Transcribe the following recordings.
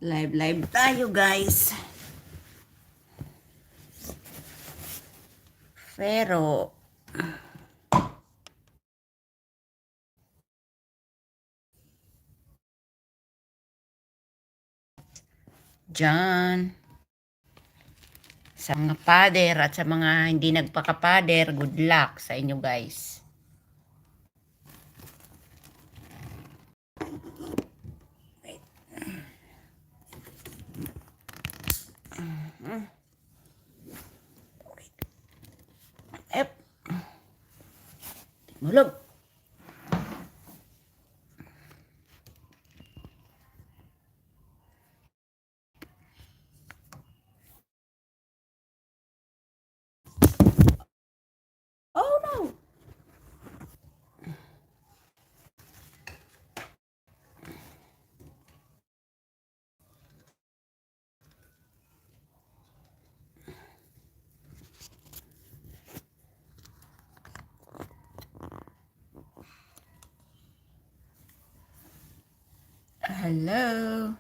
Live tayo guys. Pero Diyan sa mga pader at sa mga hindi nagpakapader, good luck sa inyo guys. Wait. Ep. Mulog. Oh no. Hello.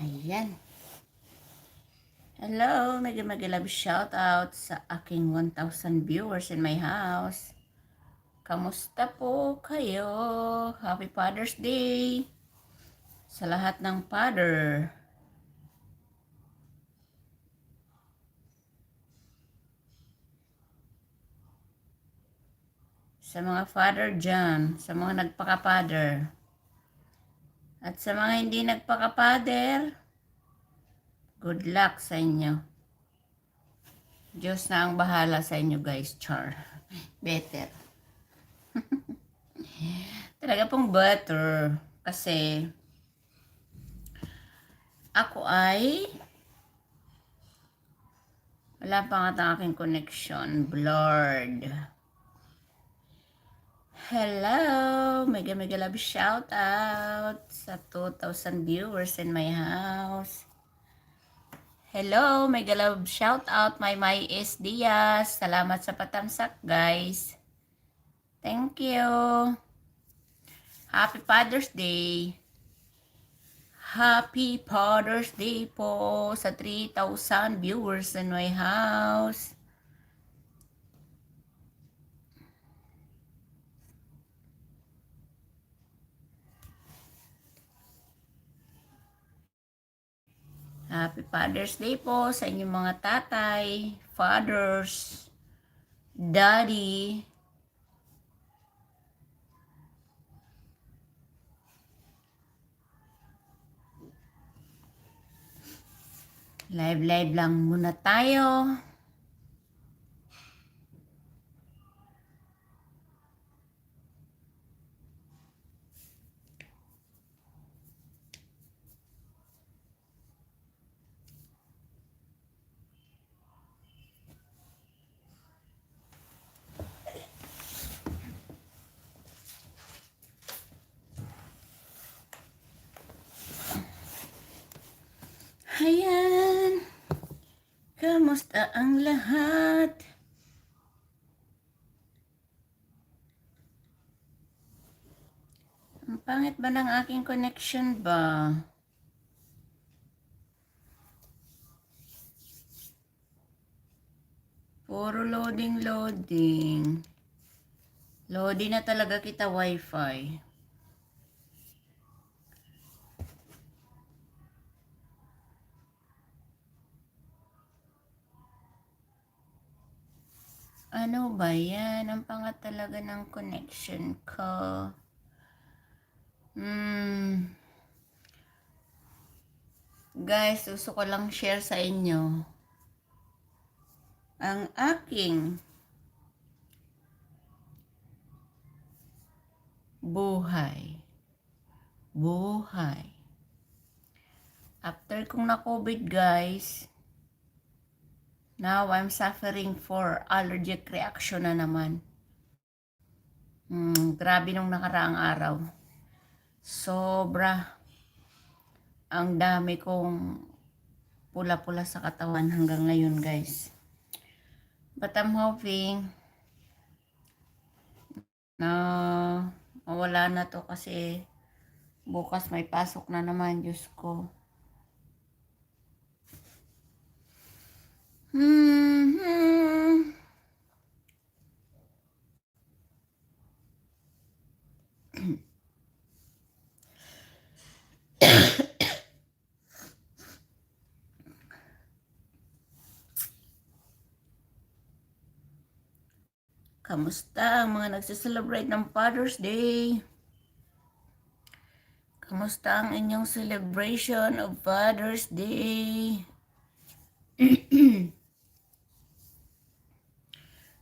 Ayan. Hello, mega love shout out sa aking 1,000 viewers in my house. Kamusta po kayo? Happy Father's Day sa lahat ng father. Sa mga father dyan, sa mga nagpaka-father. At sa mga hindi nagpaka-father, good luck sa inyo. Diyos na ang bahala sa inyo guys, char. Better. Talaga pong better. Kasi, ako ay wala pa nga ang aking connection. Blurred. Hello! Mega love shout out sa 2,000 viewers in my house. Hello! Mega love shout out my S. Diaz. Salamat sa patamsak guys. Thank you. Happy Father's Day. Happy Father's Day po sa 3,000 viewers in my house. Happy Father's Day po sa inyong mga tatay, fathers, daddy. Live lang muna tayo. Ayan. Kamusta ang lahat? Ang pangit ba ng aking connection ba? Puro loading. Lodi na talaga kita wifi. Ano ba yan? Ang pangat talaga ng connection ko. Guys, gusto ko lang share sa inyo ang aking buhay. Buhay. After kong na-COVID, guys, now I'm suffering for allergic reaction na naman. Grabe nung nakaraang araw. Sobra. Ang dami kong pula-pula sa katawan hanggang ngayon, guys. But I'm hoping na mawala na to kasi bukas may pasok na naman, Diyos ko. Kamusta ang mga nagsiselebrate ng Father's Day? Kamusta ang inyong celebration of Father's Day?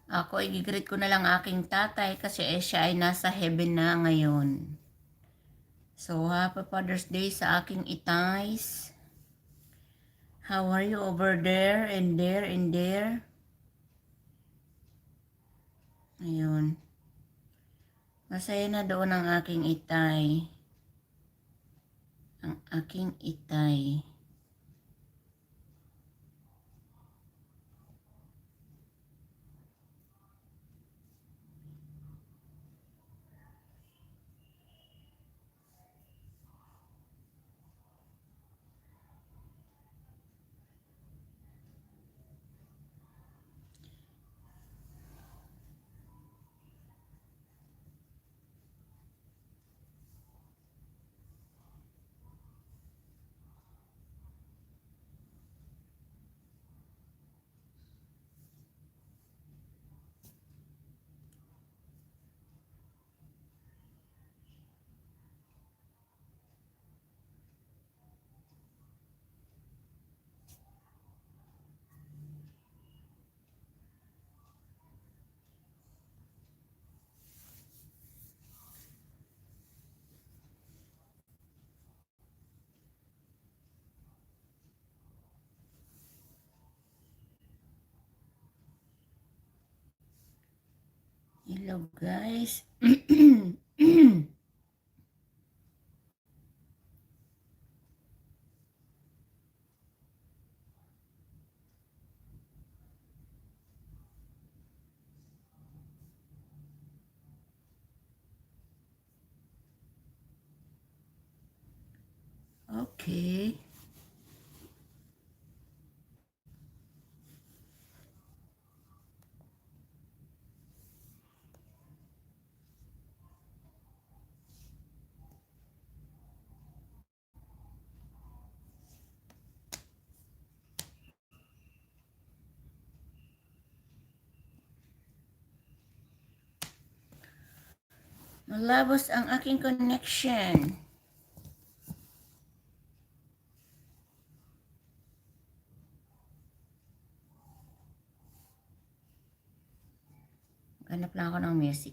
Ako, i-greet ko na lang aking tatay kasi siya ay nasa heaven na ngayon. So, happy Father's Day sa aking itays. How are you over there and there and there? Ayun. Masaya na doon ang aking itay. Ang aking itay. Hello guys. Okay. Malabos ang aking connection. Ganap lang ako ng music.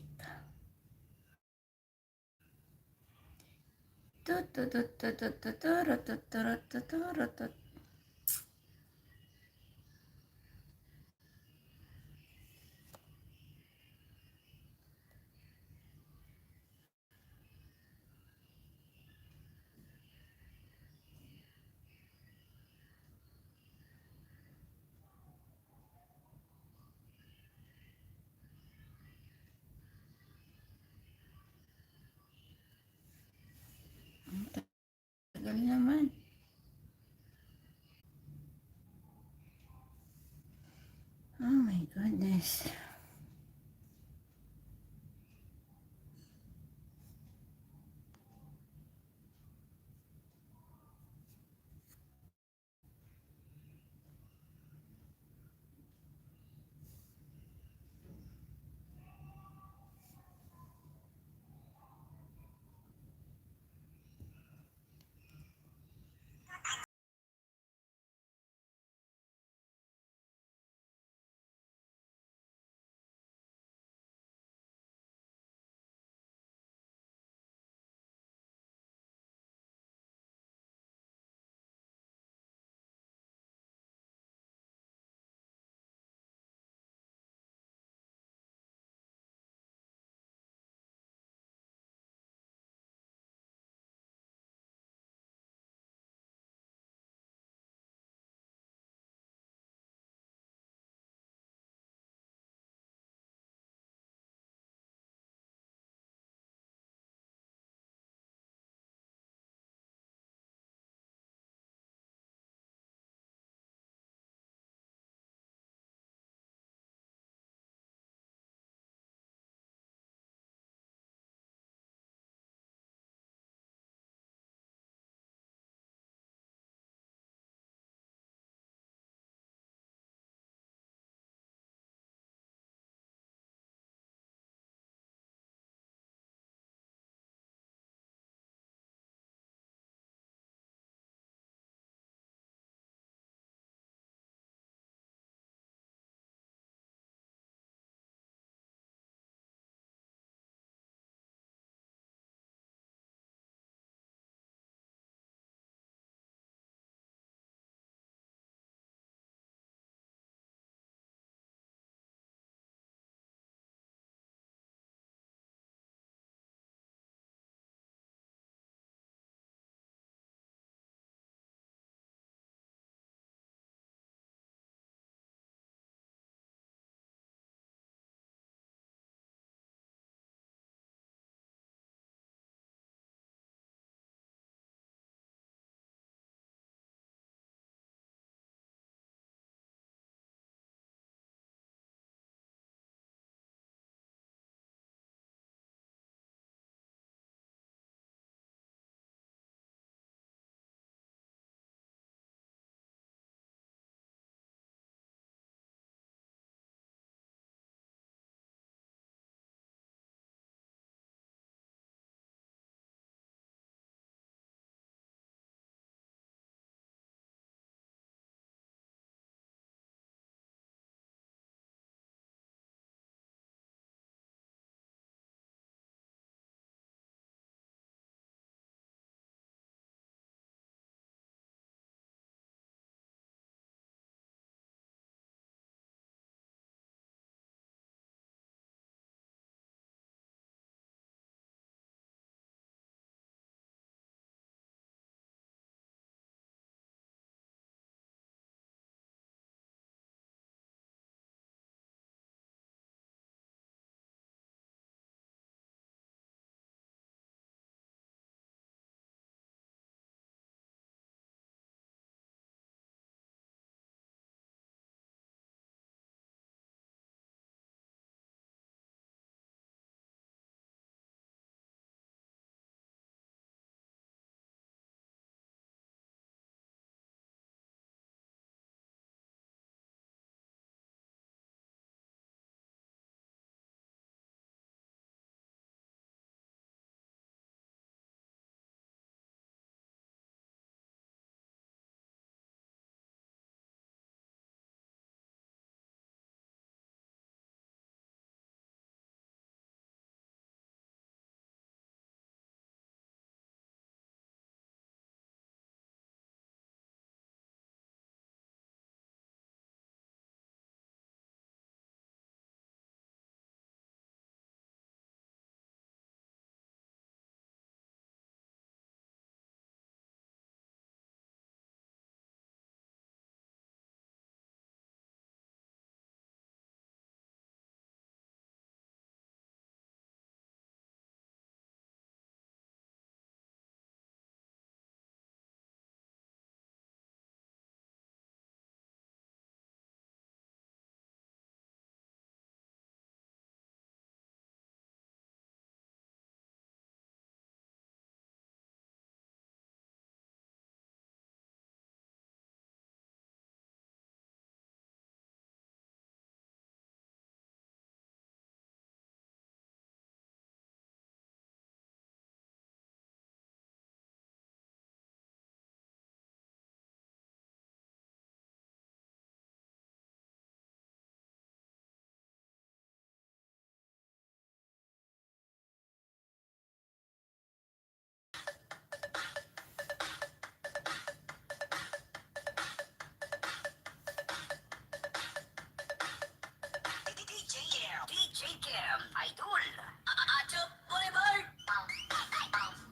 Tagal naman.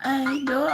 Idol.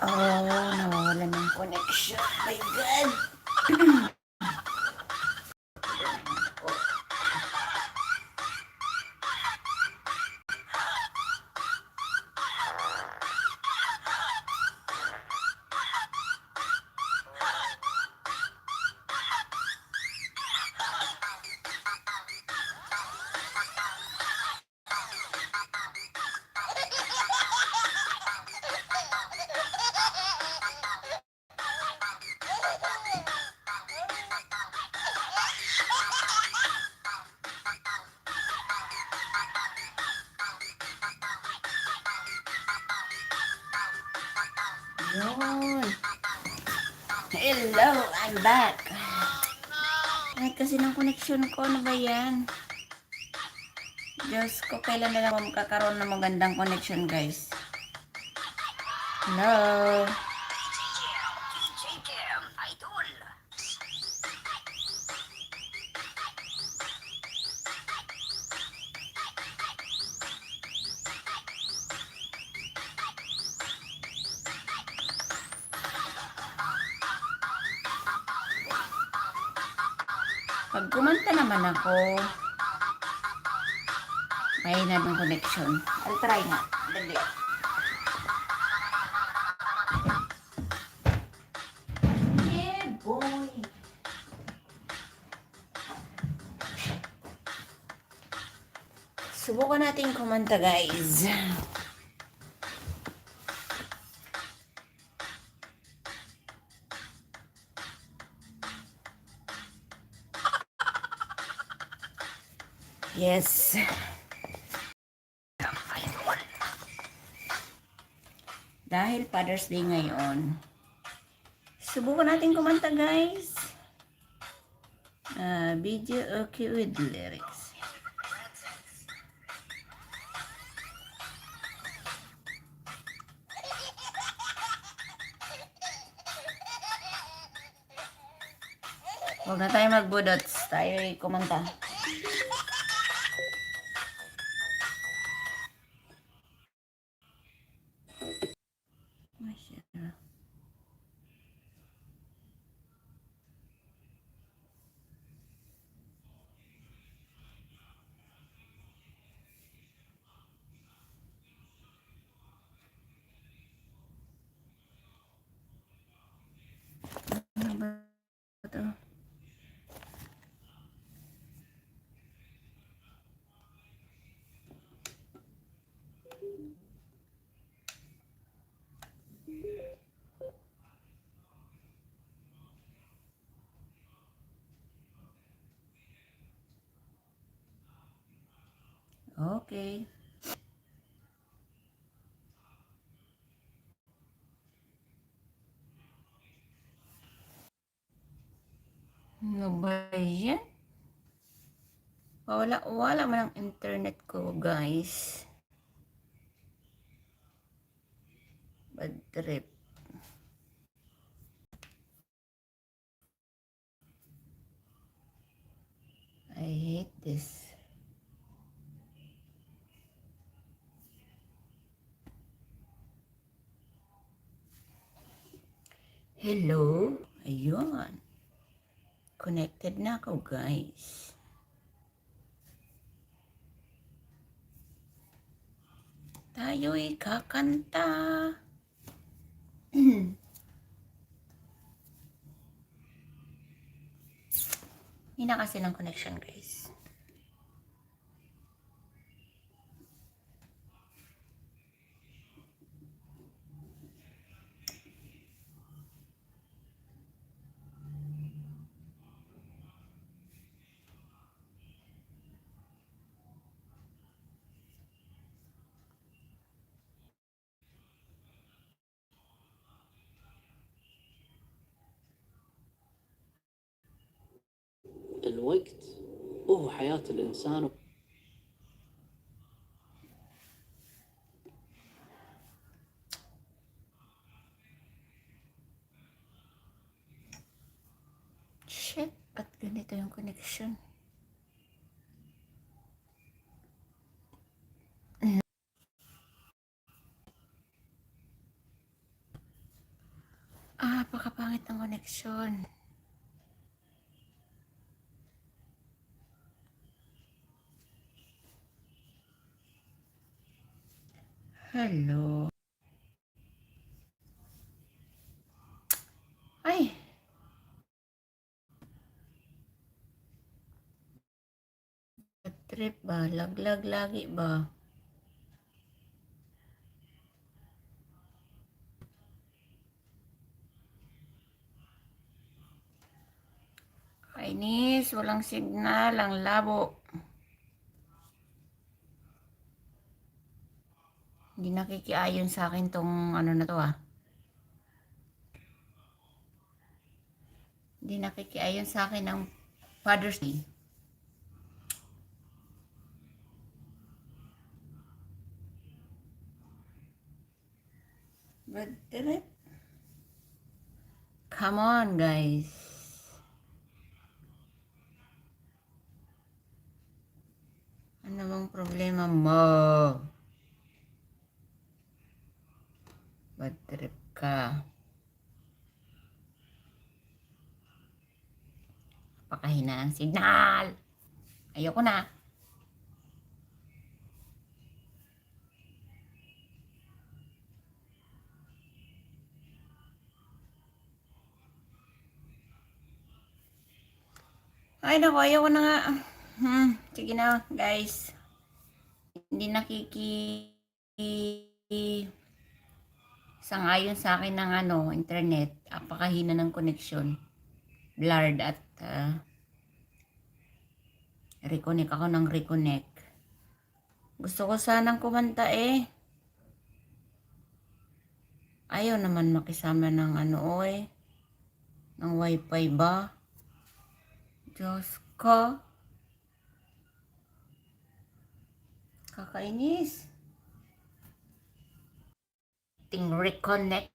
Oh, nawawalan ng connection. My God. Yun. Hello, I'm back. Ay, kasi ng connection ko, ano ba yan? Diyos ko, kailan na lang magkakaroon ng magandang connection, guys? Hello? Pag kumanta naman ako, may na ng connection. I'll try nga. Dali. Yeah, boy. Subukan natin kumanta, guys. Yes. Dahil Father's Day ngayon, subukan natin kumanta, guys. Video okay with lyrics. Huwag na tayo magbudots. Tayo kumanta. Ano ba ito? Okay. Wala man ang internet ko, guys. Bad trip. I hate this. Hello? Ayun. Connected na ako, guys. Tayo'y kakanta. Hindi na kasi ng connection, guys. الوقت هو حياة الإنسان. Shit, ba't ganito yung connection? Pakapangit ng connection. Hello. Ay. Bad trip ba? Laglag lagi ba? Kainis, walang signal, ang labo. Hindi nakikiayon sa akin tong ano na to. Hindi nakikiayon sa akin ng Father's Day. Bad trip. Come on, guys. Ano bang problema mo? Bad trip ka. Pakahina ang signal. Ayoko na. Ay, naku, ayoko na nga. Sige na, guys. Hindi sangayon sa akin ng internet. Apakahina ng connection. Blurred at reconnect ako ng reconnect. Gusto ko sanang kumanta eh. Ayaw naman makisama ng ng wifi ba? Diyos ko. Kakainis. Ting reconnecting.